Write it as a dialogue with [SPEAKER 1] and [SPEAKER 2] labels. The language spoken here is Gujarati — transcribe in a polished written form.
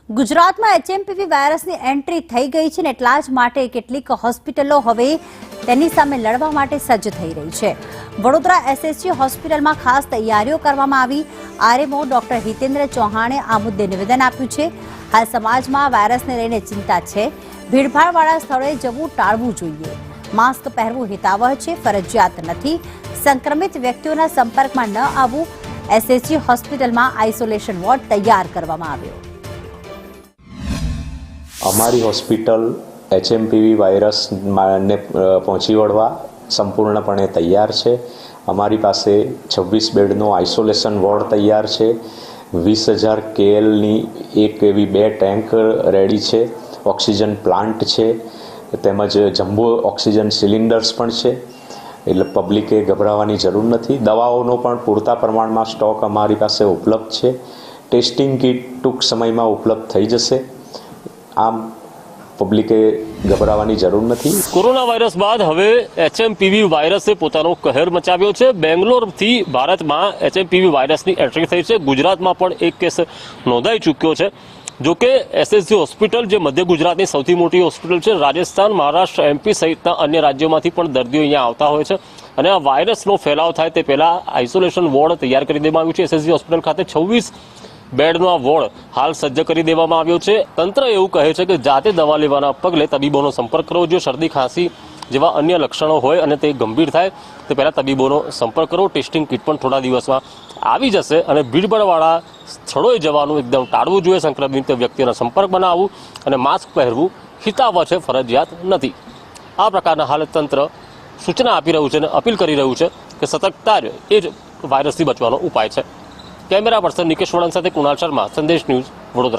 [SPEAKER 1] ગુજરાતમાં એચએમપીવી વાયરસની એન્ટ્રી થઈ ગઈ છે ને એટલા જ માટે કેટલીક હોસ્પિટલો હવે તેની સામે લડવા માટે સજ્જ થઈ રહી છે। વડોદરા એસએસજી હોસ્પિટલમાં ખાસ તૈયારીઓ કરવામાં આવી। આરએમઓ ડોક્ટર હિતેન્દ્ર ચૌહાણે આ મુદ્દે નિવેદન આપ્યું છે। હાલ સમાજમાં વાયરસને લઈને ચિંતા છે। ભીડભાડવાળા સ્થળોએ જવું ટાળવું જોઈએ। માસ્ક પહેરવું હિતાવહ છે, ફરજિયાત નથી। સંક્રમિત વ્યક્તિઓના સંપર્કમાં ન આવવું। એસએસજી હોસ્પિટલમાં આઇસોલેશન વોર્ડ તૈયાર કરવામાં આવ્યો।
[SPEAKER 2] અમારી હોસ્પિટલ એચએમપીવી વાયરસને પહોંચી વળવા સંપૂર્ણપણે તૈયાર છે। અમારી પાસે 26 બેડનો આઇસોલેશન વોર્ડ તૈયાર છે। 20,000 KLની એક એવી 2 ટેન્ક રેડી છે। ઓક્સિજન પ્લાન્ટ છે, તેમજ જમ્બો ઓક્સિજન સિલિન્ડર્સ પણ છે। એટલે પબ્લિકે ગભરાવાની જરૂર નથી। દવાઓનો પણ પૂરતા પ્રમાણમાં સ્ટોક અમારી પાસે ઉપલબ્ધ છે। ટેસ્ટિંગ કિટ ટૂંક સમયમાં ઉપલબ્ધ થઈ જશે। આમ પબ્લિકે ગભરાવાની જરૂર નથી।
[SPEAKER 3] કોરોના વાયરસ બાદ હવે એચએમપીવી વાયરસે પોતાનો કહેર મચાવ્યો છે। બેંગ્લોરથી ભારતમાં એચએમપીવી વાયરસની એન્ટ્રી થઈ છે। ગુજરાતમાં પણ એક કેસ નોંધાઈ ચૂક્યો છે। જો કે એસએસજી હોસ્પિટલ જે મધ્ય ગુજરાતની સૌથી મોટી હોસ્પિટલ છે, રાજસ્થાન, મહારાષ્ટ્ર, એમપી સહિતના અન્ય રાજ્યોમાંથી પણ દર્દીઓ અહીંયા આવતા હોય છે અને આ વાયરસનો ફેલાવ થાય તે પહેલા આઇસોલેશન વોર્ડ તૈયાર કરી દેવામાં આવ્યું છે। એસએસજી હોસ્પિટલ ખાતે 26 બેડનો આ વોર્ડ હાલ સજ્જ કરી દેવામાં આવ્યો છે। તંત્ર એવું કહે છે કે જાતે દવા લેવાના પગલે તબીબોનો સંપર્ક કરવો જોઈએ। શરદી, ખાંસી જેવા અન્ય લક્ષણો હોય અને તે ગંભીર થાય તે પહેલાં તબીબોનો સંપર્ક કરો। ટેસ્ટિંગ કિટ પણ થોડા દિવસમાં આવી જશે અને ભીડભાડવાળા સ્થળોએ જવાનું એકદમ ટાળવું જોઈએ। સંક્રમિત વ્યક્તિઓના સંપર્કમાં ન આવવું અને માસ્ક પહેરવું હિતાવહ છે, ફરજિયાત નથી। આ પ્રકારના હાલ તંત્ર સૂચના આપી રહ્યું છે અને અપીલ કરી રહ્યું છે કે સતર્કતા જ એ જ વાયરસથી બચવાનો ઉપાય છે। કેમેરા પર્સન નિકેશ વળન સાથે કુણાલ શર્મા, સંદેશ ન્યૂઝ, વડોદરા।